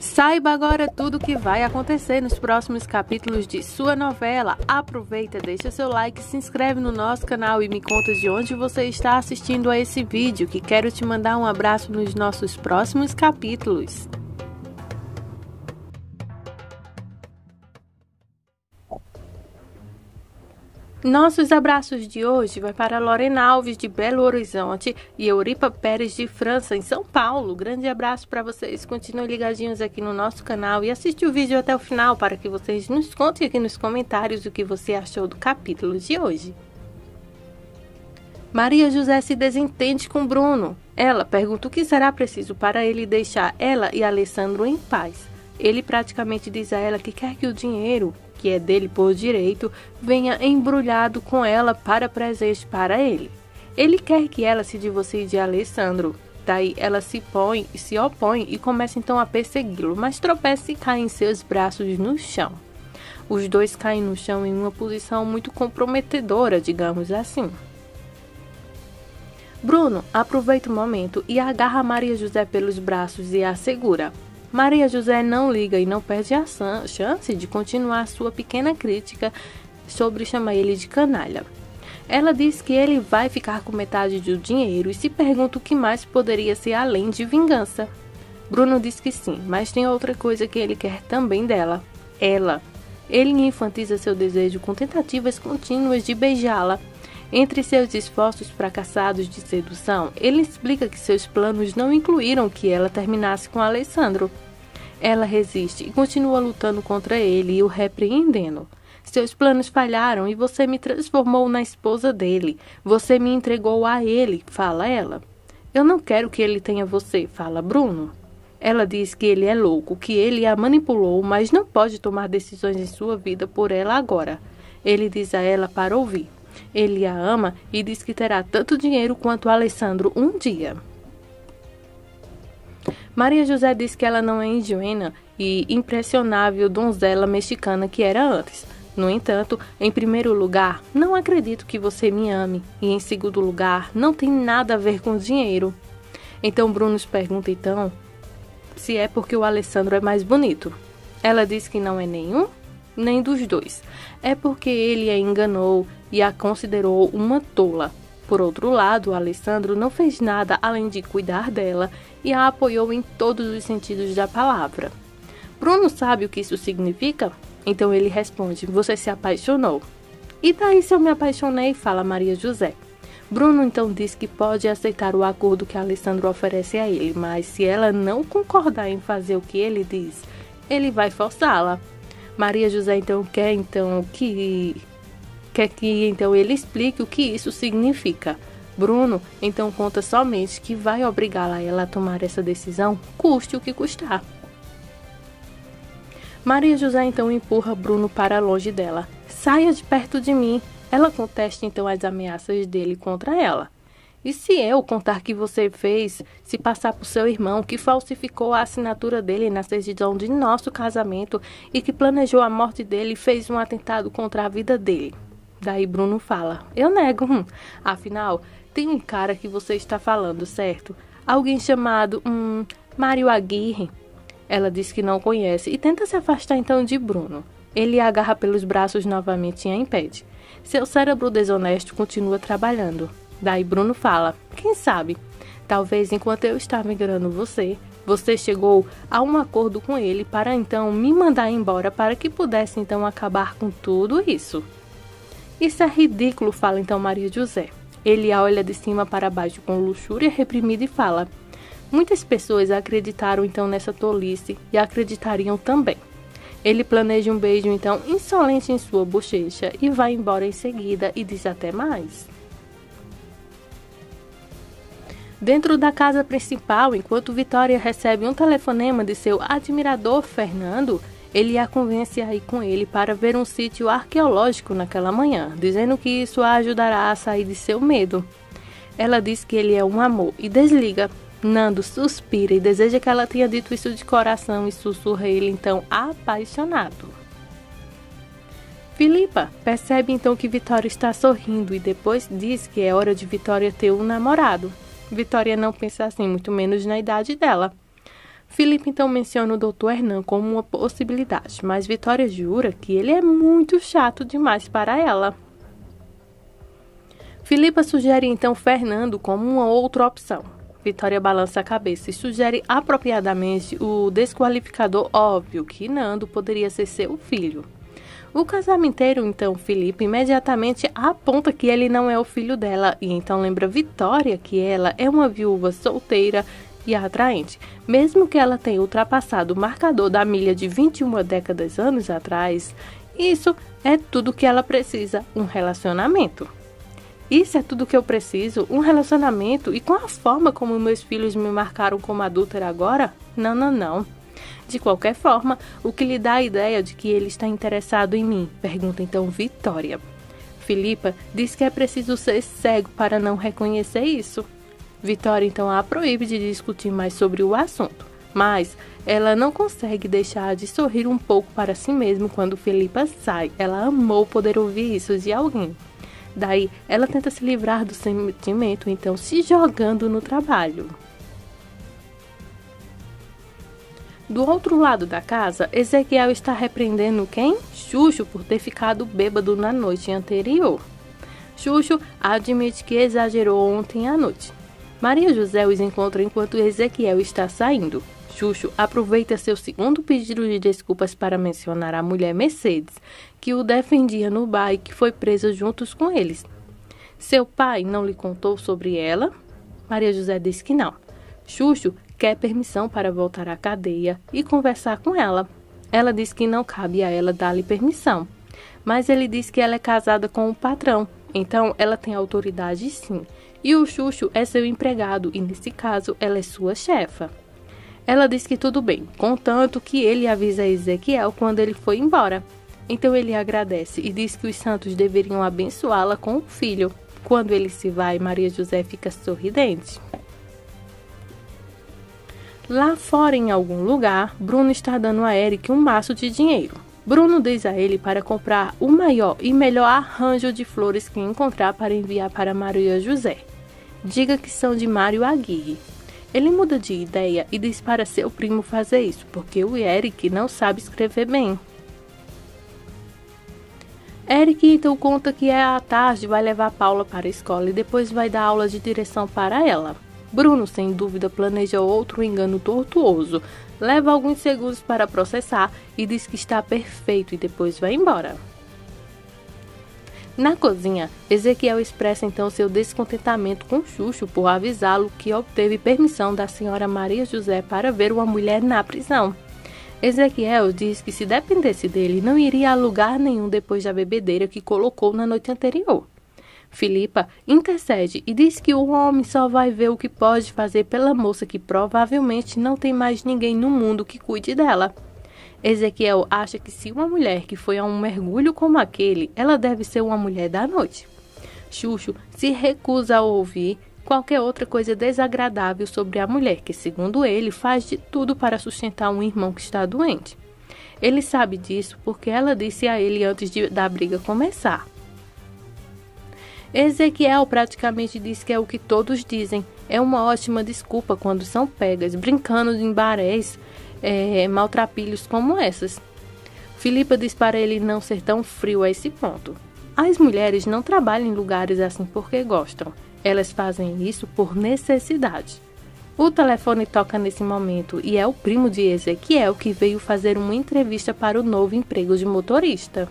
Saiba agora tudo o que vai acontecer nos próximos capítulos de sua novela. Aproveita, deixa seu like, se inscreve no nosso canal e me conta de onde você está assistindo a esse vídeo, que quero te mandar um abraço nos nossos próximos capítulos. Nossos abraços de hoje vai para Lorena Alves, de Belo Horizonte, e Euripa Pérez, de França, em São Paulo. Grande abraço para vocês. Continuem ligadinhos aqui no nosso canal e assiste o vídeo até o final para que vocês nos contem aqui nos comentários o que você achou do capítulo de hoje. Maria José se desentende com Bruno. Ela pergunta o que será preciso para ele deixar ela e Alessandro em paz. Ele praticamente diz a ela que quer que o dinheiro, que é dele por direito, venha embrulhado com ela para presente para ele. Ele quer que ela se divorcie de Alessandro. Daí ela se opõe e começa então a persegui-lo, mas tropeça e cai em seus braços no chão. Os dois caem no chão em uma posição muito comprometedora, digamos assim. Bruno aproveita o momento e agarra Maria José pelos braços e a segura. Maria José não liga e não perde a chance de continuar sua pequena crítica sobre chamar ele de canalha. Ela diz que ele vai ficar com metade do dinheiro e se pergunta o que mais poderia ser além de vingança. Bruno diz que sim, mas tem outra coisa que ele quer também dela, ela. Ele infantiza seu desejo com tentativas contínuas de beijá-la. Entre seus esforços fracassados de sedução, ele explica que seus planos não incluíram que ela terminasse com Alessandro. Ela resiste e continua lutando contra ele e o repreendendo. Seus planos falharam e você me transformou na esposa dele. Você me entregou a ele, fala ela. Eu não quero que ele tenha você, fala Bruno. Ela diz que ele é louco, que ele a manipulou, mas não pode tomar decisões em sua vida por ela agora. Ele diz a ela para ouvir. Ele a ama e diz que terá tanto dinheiro quanto Alessandro um dia. Maria José diz que ela não é ingênua e impressionável donzela mexicana que era antes. No entanto, em primeiro lugar, não acredito que você me ame. E em segundo lugar, não tem nada a ver com dinheiro. Então Bruno pergunta se é porque o Alessandro é mais bonito. Ela diz que não é nenhum, nem dos dois. É porque ele a enganou e a considerou uma tola. Por outro lado, Alessandro não fez nada além de cuidar dela e a apoiou em todos os sentidos da palavra. Bruno sabe o que isso significa? Então ele responde, você se apaixonou. E daí se eu me apaixonei, fala Maria José. Bruno então diz que pode aceitar o acordo que Alessandro oferece a ele, mas se ela não concordar em fazer o que ele diz, ele vai forçá-la. Maria José então quer que ele explique o que isso significa. Bruno então conta somente que vai obrigá-la a ela a tomar essa decisão, custe o que custar. Maria José então empurra Bruno para longe dela. Saia de perto de mim. Ela contesta então as ameaças dele contra ela. E se eu contar que você fez se passar por seu irmão, que falsificou a assinatura dele na certidão de nosso casamento e que planejou a morte dele e fez um atentado contra a vida dele? Daí Bruno fala, eu nego, afinal, tem um cara que você está falando, certo? Alguém chamado, Mário Aguirre. Ela diz que não conhece e tenta se afastar então de Bruno. Ele a agarra pelos braços novamente e a impede. Seu cérebro desonesto continua trabalhando. Daí Bruno fala, quem sabe? Talvez enquanto eu estava enganando você chegou a um acordo com ele para então me mandar embora para que pudesse então acabar com tudo isso. Isso é ridículo, fala então Maria José. Ele a olha de cima para baixo com luxúria reprimida e fala, muitas pessoas acreditaram então nessa tolice e acreditariam também. Ele planeja um beijo então insolente em sua bochecha e vai embora em seguida e diz até mais. Dentro da casa principal, enquanto Vitória recebe um telefonema de seu admirador Fernando, ele a convence a ir com ele para ver um sítio arqueológico naquela manhã, dizendo que isso a ajudará a sair de seu medo. Ela diz que ele é um amor e desliga. Nando suspira e deseja que ela tenha dito isso de coração e sussurra ele então apaixonado. Filipa percebe então que Vitória está sorrindo e depois diz que é hora de Vitória ter um namorado. Vitória não pensa assim, muito menos na idade dela. Filipe então menciona o Dr. Hernan como uma possibilidade, mas Vitória jura que ele é muito chato demais para ela. Filipa sugere então Fernando como uma outra opção. Vitória balança a cabeça e sugere apropriadamente o desqualificador óbvio que Nando poderia ser seu filho. O casamenteiro, então, Filipe, imediatamente aponta que ele não é o filho dela e então lembra Vitória que ela é uma viúva solteira e atraente. Mesmo que ela tenha ultrapassado o marcador da milha de 21 décadas anos atrás, isso é tudo que ela precisa, um relacionamento. Isso é tudo que eu preciso, um relacionamento, e com a forma como meus filhos me marcaram como adúltera agora? Não, não, não. De qualquer forma, o que lhe dá a ideia de que ele está interessado em mim? Pergunta então Vitória. Filipa diz que é preciso ser cego para não reconhecer isso. Vitória então a proíbe de discutir mais sobre o assunto, mas ela não consegue deixar de sorrir um pouco para si mesma quando Filipa sai. Ela amou poder ouvir isso de alguém. Daí, ela tenta se livrar do sentimento, então se jogando no trabalho. Do outro lado da casa, Ezequiel está repreendendo quem? Xuxo, por ter ficado bêbado na noite anterior. Xuxo admite que exagerou ontem à noite. Maria José os encontra enquanto Ezequiel está saindo. Xuxo aproveita seu segundo pedido de desculpas para mencionar a mulher Mercedes, que o defendia no bar e que foi presa juntos com eles. Seu pai não lhe contou sobre ela? Maria José diz que não. Xuxo quer permissão para voltar à cadeia e conversar com ela. Ela diz que não cabe a ela dar-lhe permissão, mas ele diz que ela é casada com o patrão, então ela tem autoridade sim, e o Xuxo é seu empregado e nesse caso ela é sua chefa. Ela diz que tudo bem, contanto que ele avisa a Ezequiel quando ele foi embora. Então ele agradece e diz que os santos deveriam abençoá-la com o filho. Quando ele se vai, Maria José fica sorridente. Lá fora, em algum lugar, Bruno está dando a Eric um maço de dinheiro. Bruno diz a ele para comprar o maior e melhor arranjo de flores que encontrar para enviar para Maria José. Diga que são de Mário Aguirre. Ele muda de ideia e diz para seu primo fazer isso, porque o Eric não sabe escrever bem. Eric então conta que à tarde vai levar Paula para a escola e depois vai dar aula de direção para ela. Bruno, sem dúvida, planeja outro engano tortuoso, leva alguns segundos para processar e diz que está perfeito e depois vai embora. Na cozinha, Ezequiel expressa então seu descontentamento com Xuxo por avisá-lo que obteve permissão da senhora Maria José para ver uma mulher na prisão. Ezequiel diz que se dependesse dele, não iria a lugar nenhum depois da bebedeira que colocou na noite anterior. Filipa intercede e diz que o homem só vai ver o que pode fazer pela moça que provavelmente não tem mais ninguém no mundo que cuide dela. Ezequiel acha que se uma mulher que foi a um mergulho como aquele, ela deve ser uma mulher da noite. Xuxo se recusa a ouvir qualquer outra coisa desagradável sobre a mulher, que, segundo ele, faz de tudo para sustentar um irmão que está doente. Ele sabe disso porque ela disse a ele antes da briga começar. Ezequiel praticamente diz que é o que todos dizem. É uma ótima desculpa quando são pegas, brincando em barés, maltrapilhos como essas. Filipa diz para ele não ser tão frio a esse ponto. As mulheres não trabalham em lugares assim porque gostam. Elas fazem isso por necessidade. O telefone toca nesse momento e é o primo de Ezequiel que veio fazer uma entrevista para o novo emprego de motorista.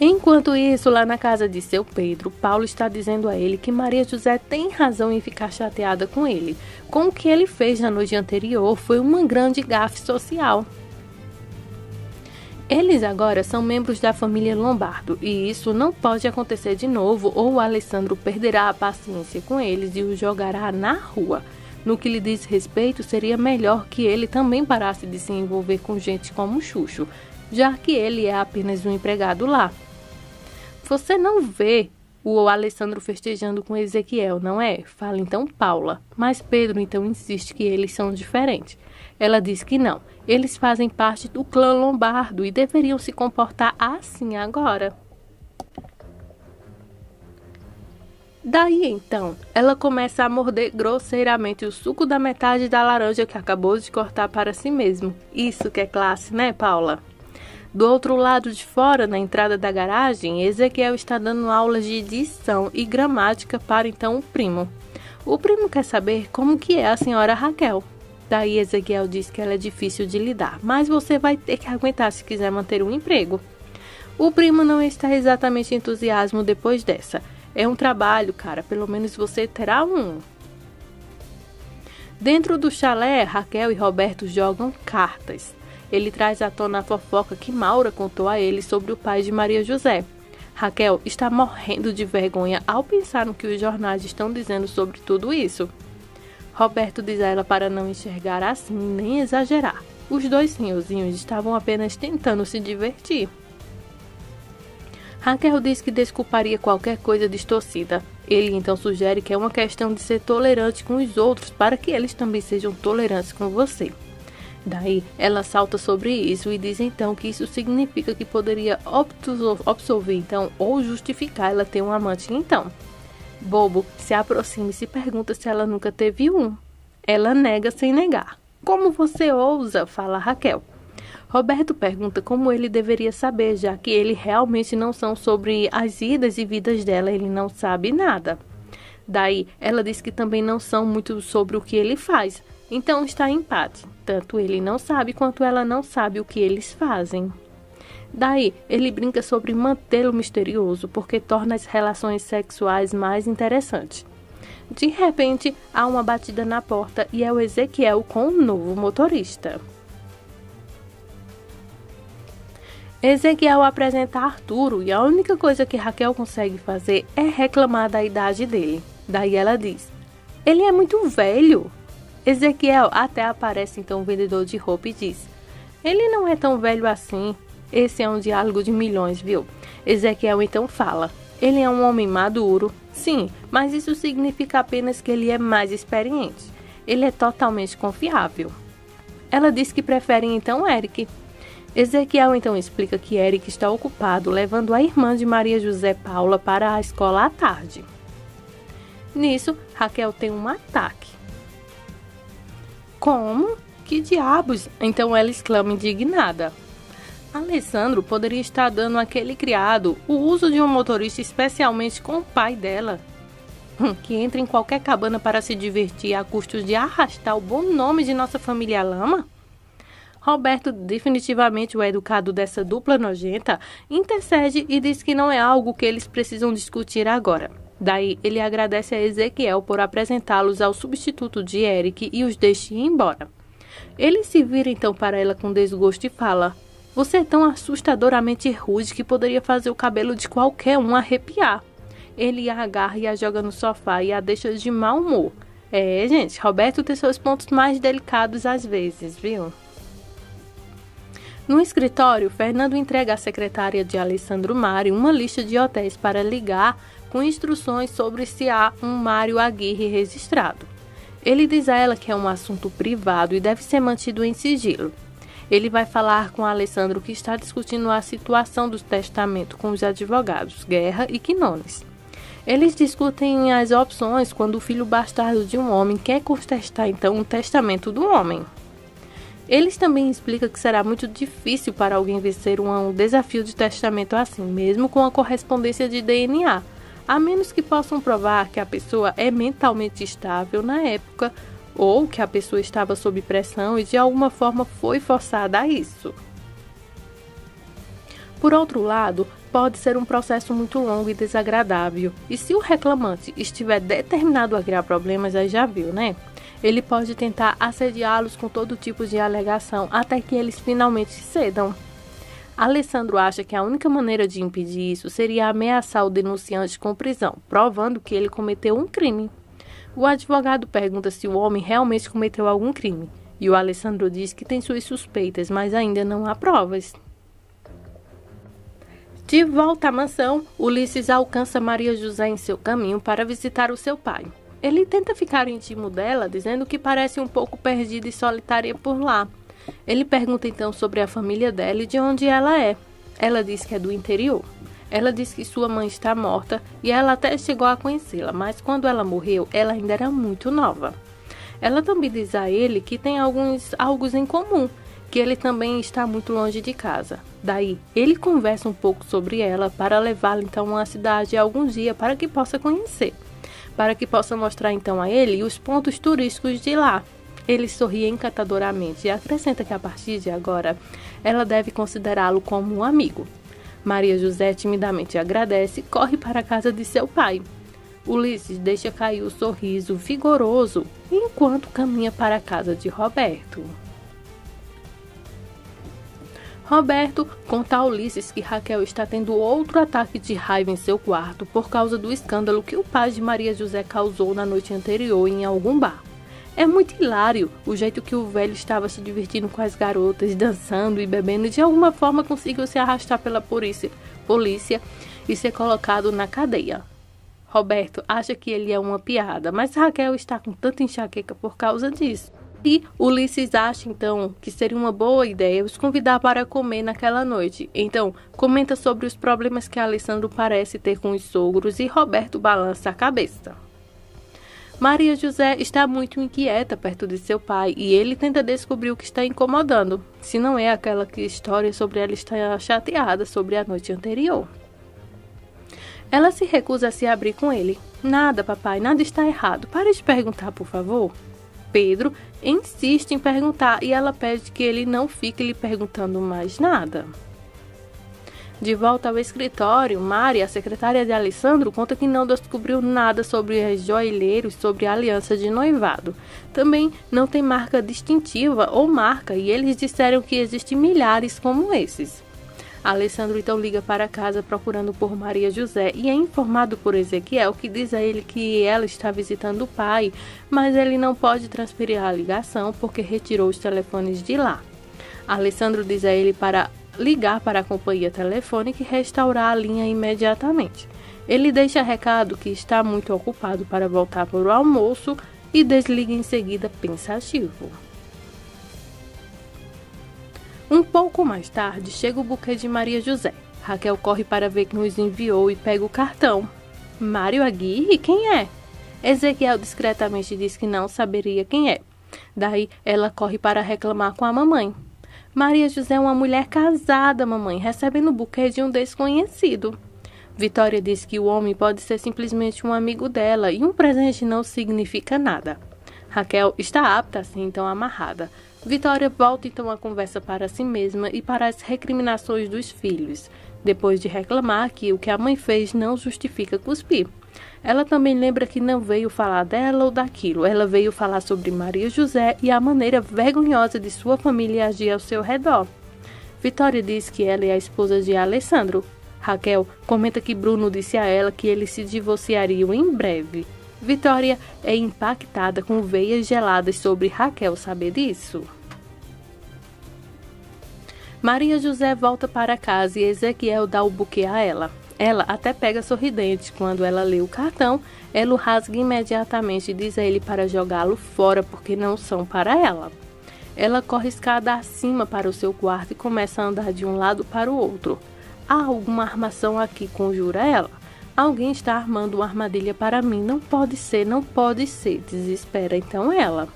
Enquanto isso, lá na casa de seu Pedro, Paulo está dizendo a ele que Maria José tem razão em ficar chateada com ele. Com o que ele fez na noite anterior foi uma grande gafe social. Eles agora são membros da família Lombardo e isso não pode acontecer de novo ou o Alessandro perderá a paciência com eles e o jogará na rua. No que lhe diz respeito, seria melhor que ele também parasse de se envolver com gente como Xuxo, já que ele é apenas um empregado lá. Você não vê o Alessandro festejando com Ezequiel, não é? Fala então Paula. Mas Pedro então insiste que eles são diferentes. Ela diz que não. Eles fazem parte do clã Lombardo e deveriam se comportar assim agora. Daí então, ela começa a morder grosseiramente o suco da metade da laranja que acabou de cortar para si mesmo. Isso que é classe, né, Paula? Do outro lado de fora, na entrada da garagem, Ezequiel está dando aulas de dição e gramática para então o primo. O primo quer saber como que é a senhora Raquel. Daí Ezequiel diz que ela é difícil de lidar, mas você vai ter que aguentar se quiser manter um emprego. O primo não está exatamente entusiasmo depois dessa. É um trabalho, cara, pelo menos você terá um. Dentro do chalé, Raquel e Roberto jogam cartas. Ele traz à tona a fofoca que Maura contou a ele sobre o pai de Maria José. Raquel está morrendo de vergonha ao pensar no que os jornais estão dizendo sobre tudo isso. Roberto diz a ela para não enxergar assim nem exagerar. Os dois senhorzinhos estavam apenas tentando se divertir. Raquel diz que desculparia qualquer coisa distorcida. Ele então sugere que é uma questão de ser tolerante com os outros para que eles também sejam tolerantes com você. Daí, ela salta sobre isso e diz então que isso significa que poderia absolver então ou justificar ela ter um amante então. Bobo se aproxima e se pergunta se ela nunca teve um. Ela nega sem negar. Como você ousa? Fala Raquel. Roberto pergunta como ele deveria saber, já que ele realmente não são sobre as idas e vidas dela, ele não sabe nada. Daí, ela diz que também não são muito sobre o que ele faz. Então está em empate. Tanto ele não sabe quanto ela não sabe o que eles fazem. Daí, ele brinca sobre mantê-lo misterioso porque torna as relações sexuais mais interessantes. De repente, há uma batida na porta e é o Ezequiel com um novo motorista. Ezequiel apresenta Arturo e a única coisa que Raquel consegue fazer é reclamar da idade dele. Daí ela diz: ele é muito velho. Ezequiel até aparece então o vendedor de roupa e diz: ele não é tão velho assim. Esse é um diálogo de milhões, viu? Ezequiel então fala: ele é um homem maduro. Sim, mas isso significa apenas que ele é mais experiente. Ele é totalmente confiável. Ela diz que prefere então Eric. Ezequiel então explica que Eric está ocupado levando a irmã de Maria José Paula para a escola à tarde. Nisso, Raquel tem um ataque. Como? Que diabos? Então ela exclama indignada. Alessandro poderia estar dando àquele criado o uso de um motorista especialmente com o pai dela, que entra em qualquer cabana para se divertir a custos de arrastar o bom nome de nossa família à lama? Roberto, definitivamente o educado dessa dupla nojenta, intercede e diz que não é algo que eles precisam discutir agora. Daí, ele agradece a Ezequiel por apresentá-los ao substituto de Eric e os deixa ir embora. Ele se vira então para ela com desgosto e fala: você é tão assustadoramente rude que poderia fazer o cabelo de qualquer um arrepiar. Ele a agarra e a joga no sofá e a deixa de mau humor. Gente, Roberto tem seus pontos mais delicados às vezes, viu? No escritório, Fernando entrega à secretária de Alessandro Mário uma lista de hotéis para ligar com instruções sobre se há um Mário Aguirre registrado. Ele diz a ela que é um assunto privado e deve ser mantido em sigilo. Ele vai falar com Alessandro que está discutindo a situação do testamento com os advogados Guerra e Quinones. Eles discutem as opções quando o filho bastardo de um homem quer contestar então o testamento do homem. Eles também explicam que será muito difícil para alguém vencer um desafio de testamento assim, mesmo com a correspondência de DNA, a menos que possam provar que a pessoa é mentalmente estável na época ou que a pessoa estava sob pressão e de alguma forma foi forçada a isso. Por outro lado, pode ser um processo muito longo e desagradável, e se o reclamante estiver determinado a criar problemas, aí já viu, né? Ele pode tentar assediá-los com todo tipo de alegação até que eles finalmente cedam. Alessandro acha que a única maneira de impedir isso seria ameaçar o denunciante com prisão, provando que ele cometeu um crime. O advogado pergunta se o homem realmente cometeu algum crime, e o Alessandro diz que tem suas suspeitas, mas ainda não há provas. De volta à mansão, Ulisses alcança Maria José em seu caminho para visitar o seu pai. Ele tenta ficar íntimo dela, dizendo que parece um pouco perdida e solitária por lá. Ele pergunta então sobre a família dela e de onde ela é. Ela diz que é do interior. Ela diz que sua mãe está morta e ela até chegou a conhecê-la, mas quando ela morreu, ela ainda era muito nova. Ela também diz a ele que tem algo em comum, que ele também está muito longe de casa. Daí, ele conversa um pouco sobre ela para levá-la então a uma cidade algum dia para que possa conhecer, para que possa mostrar então a ele os pontos turísticos de lá. Ele sorri encantadoramente e acrescenta que a partir de agora, ela deve considerá-lo como um amigo. Maria José timidamente agradece e corre para a casa de seu pai. Ulisses deixa cair o sorriso vigoroso enquanto caminha para a casa de Roberto. Roberto conta a Ulisses que Raquel está tendo outro ataque de raiva em seu quarto por causa do escândalo que o pai de Maria José causou na noite anterior em algum bar. É muito hilário o jeito que o velho estava se divertindo com as garotas, dançando e bebendo e de alguma forma conseguiu se arrastar pela polícia e ser colocado na cadeia. Roberto acha que ele é uma piada, mas Raquel está com tanta enxaqueca por causa disso. E Ulisses acha então que seria uma boa ideia os convidar para comer naquela noite. Então, comenta sobre os problemas que Alessandro parece ter com os sogros e Roberto balança a cabeça. Maria José está muito inquieta perto de seu pai e ele tenta descobrir o que está incomodando, se não é aquela história sobre ela estar chateada sobre a noite anterior. Ela se recusa a se abrir com ele. Nada, papai, nada está errado. Pare de perguntar, por favor. Pedro insiste em perguntar e ela pede que ele não fique lhe perguntando mais nada. De volta ao escritório, Mari, a secretária de Alessandro, conta que não descobriu nada sobre os joalheiros, sobre a aliança de noivado. Também não tem marca distintiva ou marca e eles disseram que existem milhares como esses. Alessandro então liga para casa procurando por Maria José e é informado por Ezequiel, que diz a ele que ela está visitando o pai, mas ele não pode transferir a ligação porque retirou os telefones de lá. Alessandro diz a ele para ligar para a companhia telefônica e restaurar a linha imediatamente. Ele deixa recado que está muito ocupado para voltar para o almoço e desliga em seguida pensativo. Um pouco mais tarde, chega o buquê de Maria José. Raquel corre para ver quem os enviou e pega o cartão. Mário Aguirre? Quem é? Ezequiel discretamente diz que não saberia quem é. Daí, ela corre para reclamar com a mamãe. Maria José é uma mulher casada, mamãe, recebendo o buquê de um desconhecido. Vitória diz que o homem pode ser simplesmente um amigo dela e um presente não significa nada. Raquel está apta a ser então amarrada. Vitória volta então a conversa para si mesma e para as recriminações dos filhos, depois de reclamar que o que a mãe fez não justifica cuspir. Ela também lembra que não veio falar dela ou daquilo, ela veio falar sobre Maria José e a maneira vergonhosa de sua família agir ao seu redor. Vitória diz que ela é a esposa de Alessandro. Raquel comenta que Bruno disse a ela que eles se divorciariam em breve. Vitória é impactada com veias geladas sobre Raquel saber disso. Maria José volta para casa e Ezequiel dá o buquê a ela. Ela até pega sorridente. Quando ela lê o cartão, ela o rasga imediatamente e diz a ele para jogá-lo fora porque não são para ela. Ela corre escada acima para o seu quarto e começa a andar de um lado para o outro. Há alguma armação aqui, conjura ela. Alguém está armando uma armadilha para mim. Não pode ser, não pode ser. Desespera então ela.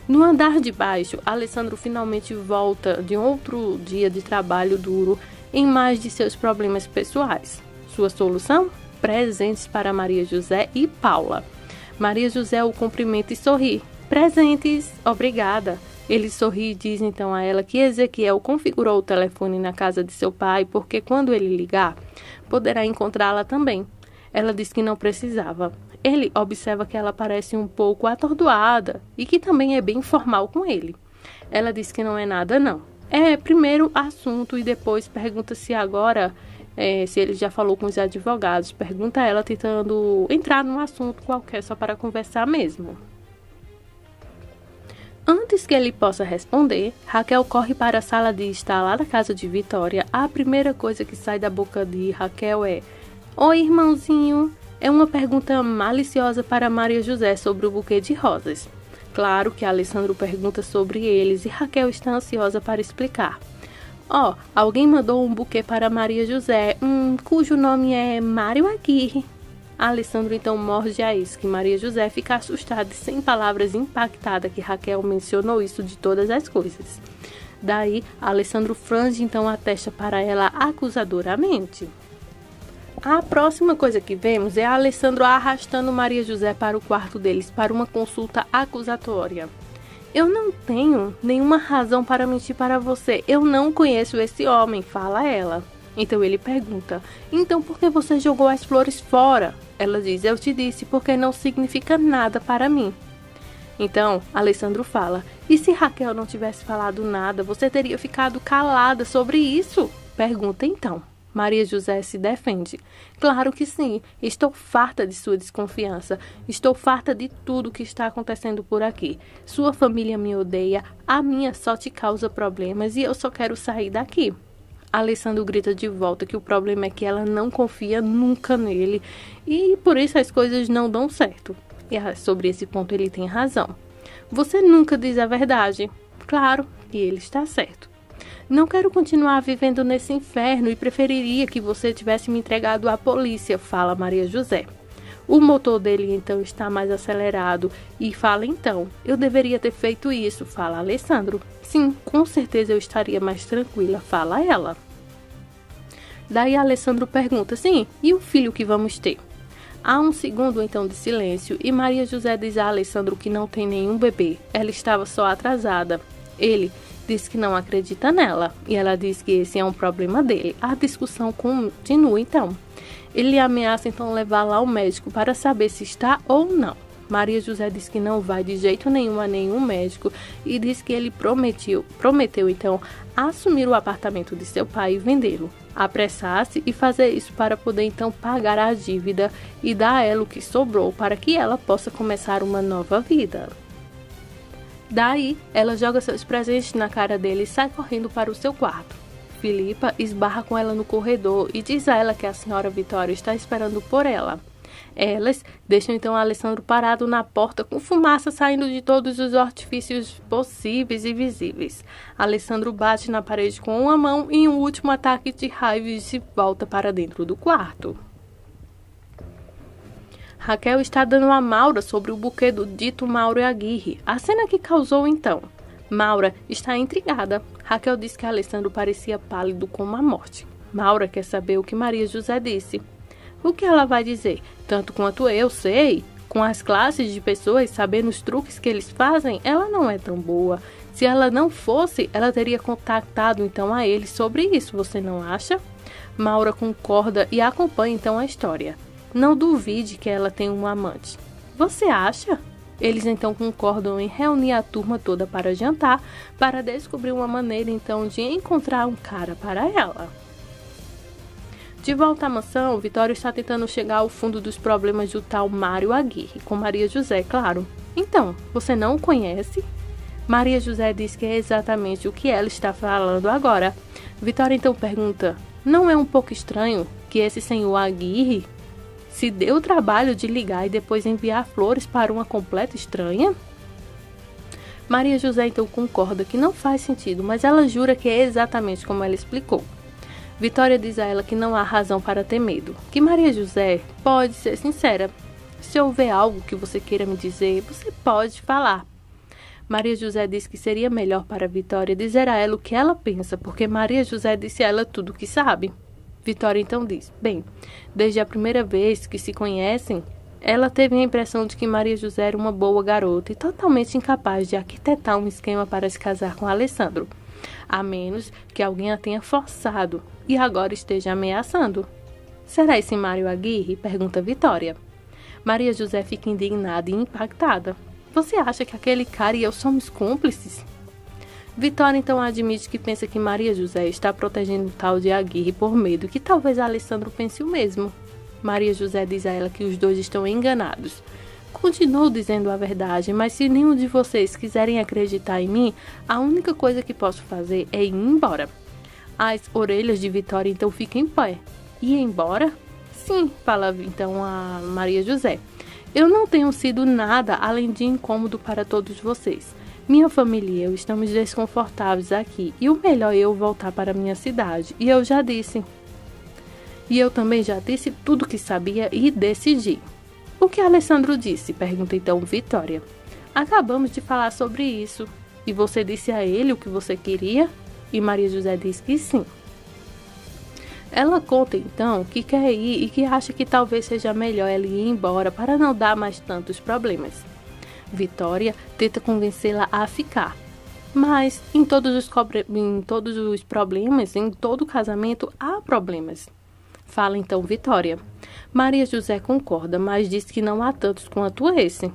No andar de baixo, Alessandro finalmente volta de outro dia de trabalho duro em mais de seus problemas pessoais. Sua solução? Presentes para Maria José e Paula. Maria José o cumprimenta e sorri. Presentes, obrigada. Ele sorri e diz então a ela que Ezequiel configurou o telefone na casa de seu pai porque quando ele ligar, poderá encontrá-la também. Ela diz que não precisava. Ele observa que ela parece um pouco atordoada e que também é bem formal com ele. Ela diz que não é nada não. É primeiro assunto e depois pergunta se agora, se ele já falou com os advogados. Pergunta a ela tentando entrar num assunto qualquer só para conversar mesmo. Antes que ele possa responder, Raquel corre para a sala de estar lá na casa de Vitória. A primeira coisa que sai da boca de Raquel é: "Oi, irmãozinho." É uma pergunta maliciosa para Maria José sobre o buquê de rosas. Claro que Alessandro pergunta sobre eles e Raquel está ansiosa para explicar. Ó, alguém mandou um buquê para Maria José, cujo nome é Mário Aguirre. Alessandro então morde a isca e Maria José fica assustada e sem palavras, impactada que Raquel mencionou isso de todas as coisas. Daí, Alessandro franze então a testa para ela acusadoramente. A próxima coisa que vemos é Alessandro arrastando Maria José para o quarto deles para uma consulta acusatória. Eu não tenho nenhuma razão para mentir para você. Eu não conheço esse homem, fala ela. Então ele pergunta, então por que você jogou as flores fora? Ela diz, eu te disse, porque não significa nada para mim. Então, Alessandro fala, e se Raquel não tivesse falado nada, você teria ficado calada sobre isso? Pergunta então. Maria José se defende. Claro que sim, estou farta de sua desconfiança. Estou farta de tudo que está acontecendo por aqui. Sua família me odeia, a minha só te causa problemas e eu só quero sair daqui. Alessandro grita de volta que o problema é que ela não confia nunca nele e por isso as coisas não dão certo. E sobre esse ponto ele tem razão. Você nunca diz a verdade. Claro, e ele está certo. Não quero continuar vivendo nesse inferno e preferiria que você tivesse me entregado à polícia, fala Maria José. O motor dele então está mais acelerado e fala então, eu deveria ter feito isso, fala Alessandro. Sim, com certeza eu estaria mais tranquila, fala ela. Daí Alessandro pergunta, sim, e o filho que vamos ter? Há um segundo então de silêncio e Maria José diz a Alessandro que não tem nenhum bebê, ela estava só atrasada. Ele diz que não acredita nela e ela diz que esse é um problema dele. A discussão continua então. Ele ameaça então levá-la ao médico para saber se está ou não. Maria José diz que não vai de jeito nenhum a nenhum médico e diz que ele prometeu então assumir o apartamento de seu pai e vendê-lo, apressar-se e fazer isso para poder então pagar a dívida e dar a ela o que sobrou para que ela possa começar uma nova vida. Daí, ela joga seus presentes na cara dele e sai correndo para o seu quarto. Filipa esbarra com ela no corredor e diz a ela que a senhora Vitória está esperando por ela. Elas deixam então Alessandro parado na porta com fumaça saindo de todos os ortifícios possíveis e visíveis. Alessandro bate na parede com uma mão e em um último ataque de raiva e se volta para dentro do quarto. Raquel está dando a Maura sobre o buquê do dito Mauro Aguirre, a cena que causou então. Maura está intrigada. Raquel diz que Alessandro parecia pálido como a morte. Maura quer saber o que Maria José disse. O que ela vai dizer? Tanto quanto eu sei, com as classes de pessoas sabendo os truques que eles fazem, ela não é tão boa. Se ela não fosse, ela teria contactado então a ele sobre isso, você não acha? Maura concorda e acompanha então a história. Não duvide que ela tem um amante. Você acha? Eles então concordam em reunir a turma toda para jantar, para descobrir uma maneira então de encontrar um cara para ela. De volta à mansão, Vitória está tentando chegar ao fundo dos problemas do tal Mário Aguirre, com Maria José, claro. Então, você não o conhece? Maria José diz que é exatamente o que ela está falando agora. Vitória então pergunta, não é um pouco estranho que esse senhor Aguirre se deu o trabalho de ligar e depois enviar flores para uma completa estranha? Maria José então concorda que não faz sentido, mas ela jura que é exatamente como ela explicou. Vitória diz a ela que não há razão para ter medo, que Maria José pode ser sincera. Se houver algo que você queira me dizer, você pode falar. Maria José diz que seria melhor para Vitória dizer a ela o que ela pensa, porque Maria José disse a ela tudo o que sabe. Vitória então diz, bem, desde a primeira vez que se conhecem, ela teve a impressão de que Maria José era uma boa garota e totalmente incapaz de arquitetar um esquema para se casar com Alessandro, a menos que alguém a tenha forçado e agora esteja ameaçando. Será esse Mário Aguirre? Pergunta Vitória. Maria José fica indignada e impactada. Você acha que aquele cara e eu somos cúmplices? Vitória então admite que pensa que Maria José está protegendo o tal de Aguirre por medo que talvez Alessandro pense o mesmo. Maria José diz a ela que os dois estão enganados. Continuo dizendo a verdade, mas se nenhum de vocês quiserem acreditar em mim, a única coisa que posso fazer é ir embora. As orelhas de Vitória então ficam em pé. Ir embora? Sim, fala então a Maria José. Eu não tenho sido nada além de incômodo para todos vocês. Minha família e eu estamos desconfortáveis aqui e o melhor é eu voltar para minha cidade. E eu também já disse tudo que sabia e decidi. O que Alessandro disse? Pergunta então Vitória. Acabamos de falar sobre isso. E você disse a ele o que você queria? E Maria José diz que sim. Ela conta então que quer ir e que acha que talvez seja melhor ela ir embora para não dar mais tantos problemas. Vitória tenta convencê-la a ficar. Mas em todos os problemas, em todo casamento, há problemas. Fala então Vitória. Maria José concorda, mas diz que não há tantos quanto esse.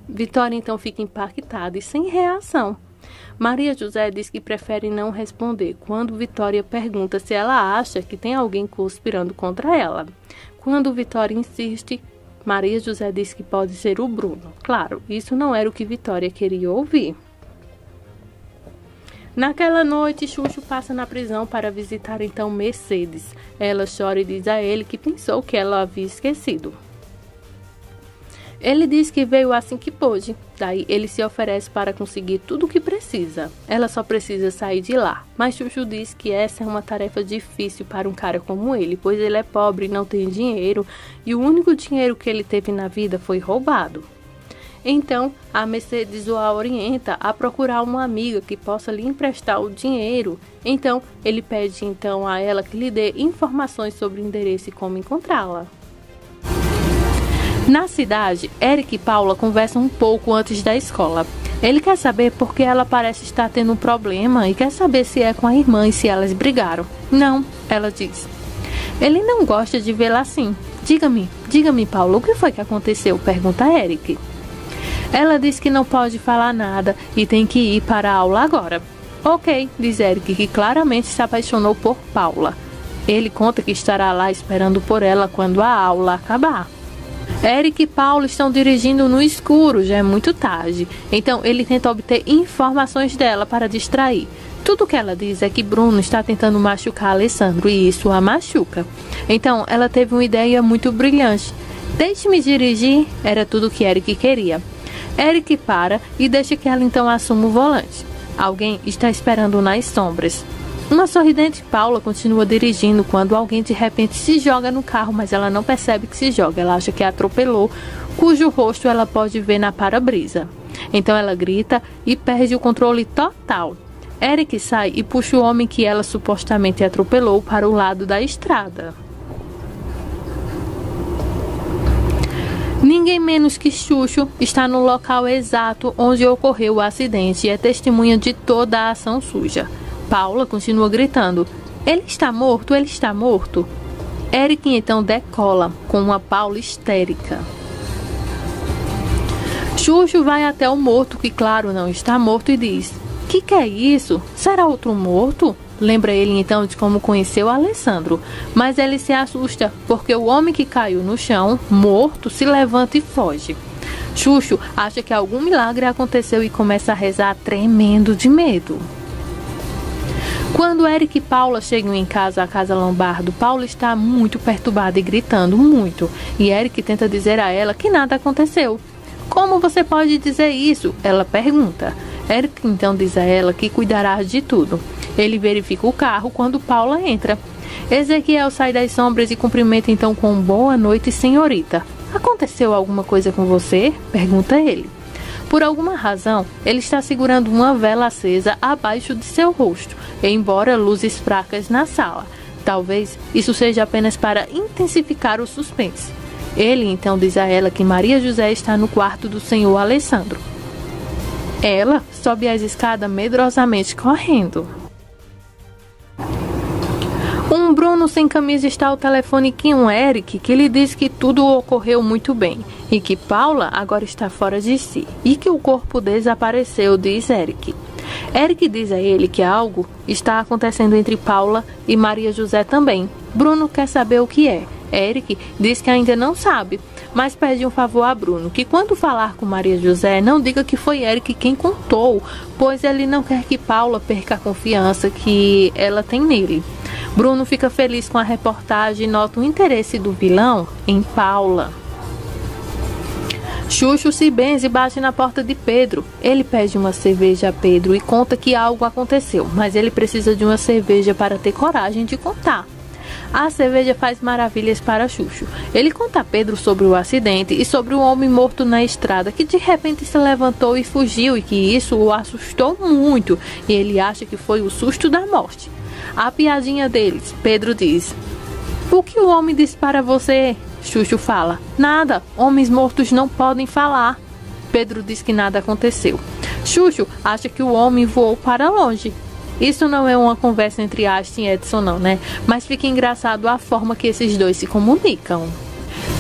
Vitória então fica impactada e sem reação. Maria José diz que prefere não responder quando Vitória pergunta se ela acha que tem alguém conspirando contra ela. Quando Vitória insiste, Maria José diz que pode ser o Bruno. Claro, isso não era o que Vitória queria ouvir. Naquela noite, Xuxo passa na prisão para visitar então Mercedes. Ela chora e diz a ele que pensou que ela havia esquecido. Ele diz que veio assim que pôde. Daí ele se oferece para conseguir tudo o que precisa. Ela só precisa sair de lá. Mas Xuxo diz que essa é uma tarefa difícil para um cara como ele, pois ele é pobre e não tem dinheiro, e o único dinheiro que ele teve na vida foi roubado. Então, a Mercedes o orienta a procurar uma amiga que possa lhe emprestar o dinheiro. Então, ele pede então a ela que lhe dê informações sobre o endereço e como encontrá-la. Na cidade, Eric e Paula conversam um pouco antes da escola. Ele quer saber por que ela parece estar tendo um problema e quer saber se é com a irmã e se elas brigaram. Não, ela diz. Ele não gosta de vê-la assim. Diga-me, Paula, o que foi que aconteceu? Pergunta Eric. Ela diz que não pode falar nada e tem que ir para a aula agora. Ok, diz Eric, que claramente se apaixonou por Paula. Ele conta que estará lá esperando por ela quando a aula acabar. Eric e Paula estão dirigindo no escuro, já é muito tarde. Então ele tenta obter informações dela para distrair. Tudo que ela diz é que Bruno está tentando machucar Alessandro e isso a machuca. Então ela teve uma ideia muito brilhante. Deixe-me dirigir, era tudo que Eric queria. Eric para e deixa que ela então assuma o volante. Alguém está esperando nas sombras. Uma sorridente Paula continua dirigindo quando alguém de repente se joga no carro, mas ela não percebe que se joga. Ela acha que atropelou, cujo rosto ela pode ver na para-brisa. Então ela grita e perde o controle total. Eric sai e puxa o homem que ela supostamente atropelou para o lado da estrada. Ninguém menos que Xuxo está no local exato onde ocorreu o acidente e é testemunha de toda a ação suja. Paula continua gritando, ele está morto, ele está morto. Eric então decola com uma Paula histérica. Xuxo vai até o morto, que claro não está morto, e diz, que é isso? Será outro morto? Lembra ele então de como conheceu Alessandro, mas ele se assusta porque o homem que caiu no chão, morto, se levanta e foge. Xuxo acha que algum milagre aconteceu e começa a rezar tremendo de medo. Quando Eric e Paula chegam em casa, a casa Lombardo, Paula está muito perturbada e gritando muito. E Eric tenta dizer a ela que nada aconteceu. Como você pode dizer isso? Ela pergunta. Eric então diz a ela que cuidará de tudo. Ele verifica o carro quando Paula entra. Ezequiel sai das sombras e cumprimenta então com boa noite, senhorita. Aconteceu alguma coisa com você? Pergunta ele. Por alguma razão, ele está segurando uma vela acesa abaixo de seu rosto, embora luzes fracas na sala. Talvez isso seja apenas para intensificar o suspense. Ele então diz a ela que Maria José está no quarto do senhor Alessandro. Ela sobe as escadas medrosamente correndo. Um Bruno sem camisa está ao telefone com Eric, que lhe diz que tudo ocorreu muito bem e que Paula agora está fora de si e que o corpo desapareceu, diz Eric. Eric diz a ele que algo está acontecendo entre Paula e Maria José também. Bruno quer saber o que é. Eric diz que ainda não sabe, mas pede um favor a Bruno, que quando falar com Maria José, não diga que foi Eric quem contou, pois ele não quer que Paula perca a confiança que ela tem nele. Bruno fica feliz com a reportagem e nota o interesse do vilão em Paula. Xuxo se benze e bate na porta de Pedro. Ele pede uma cerveja a Pedro e conta que algo aconteceu, mas ele precisa de uma cerveja para ter coragem de contar. A cerveja faz maravilhas para Xuxo. Ele conta a Pedro sobre o acidente e sobre o homem morto na estrada que de repente se levantou e fugiu e que isso o assustou muito e ele acha que foi o susto da morte. A piadinha deles, Pedro diz: "O que o homem disse para você?" Xuxo fala: "Nada, homens mortos não podem falar." Pedro diz que nada aconteceu. Xuxo acha que o homem voou para longe. Isso não é uma conversa entre Astin e Edson não, né? Mas fica engraçado a forma que esses dois se comunicam.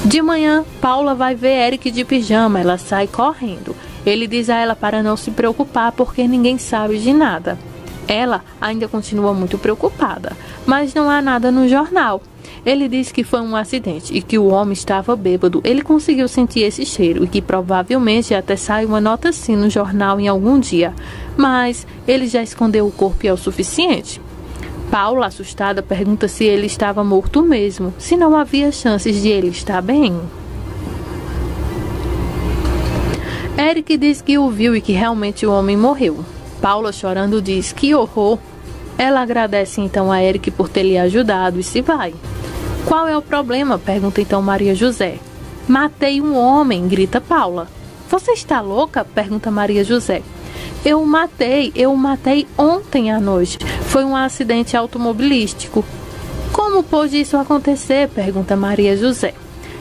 De manhã, Paula vai ver Eric de pijama, ela sai correndo. Ele diz a ela para não se preocupar porque ninguém sabe de nada. Ela ainda continua muito preocupada, mas não há nada no jornal. Ele diz que foi um acidente e que o homem estava bêbado. Ele conseguiu sentir esse cheiro e que provavelmente até sai uma nota assim no jornal em algum dia. Mas ele já escondeu o corpo e é o suficiente. Paula, assustada, pergunta se ele estava morto mesmo, se não havia chances de ele estar bem. Eric diz que o viu e que realmente o homem morreu. Paula, chorando, diz: "Que horror!" Ela agradece então a Eric por ter lhe ajudado e se vai. "Qual é o problema?" pergunta então Maria José. "Matei um homem", grita Paula. "Você está louca?" pergunta Maria José. Eu o matei ontem à noite. Foi um acidente automobilístico." "Como pôde isso acontecer?" pergunta Maria José.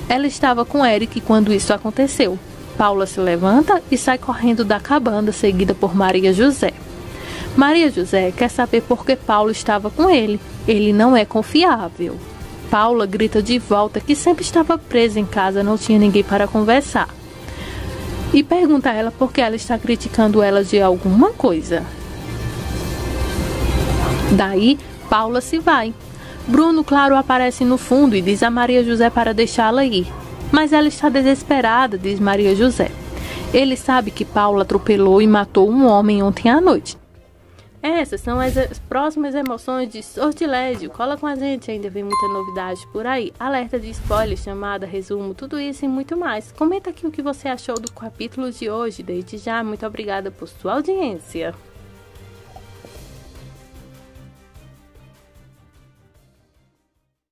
Ela estava com Eric quando isso aconteceu. Paula se levanta e sai correndo da cabana, seguida por Maria José. Maria José quer saber por que Paula estava com ele. Ele não é confiável. Paula grita de volta que sempre estava presa em casa, não tinha ninguém para conversar. E pergunta a ela por que ela está criticando ela de alguma coisa. Daí, Paula se vai. Bruno, claro, aparece no fundo e diz a Maria José para deixá-la ir. Mas ela está desesperada, diz Maria José. Ele sabe que Paula atropelou e matou um homem ontem à noite. Essas são as próximas emoções de Sortilégio. Cola com a gente, ainda vem muita novidade por aí. Alerta de spoiler, chamada, resumo, tudo isso e muito mais. Comenta aqui o que você achou do capítulo de hoje. Desde já, muito obrigada por sua audiência.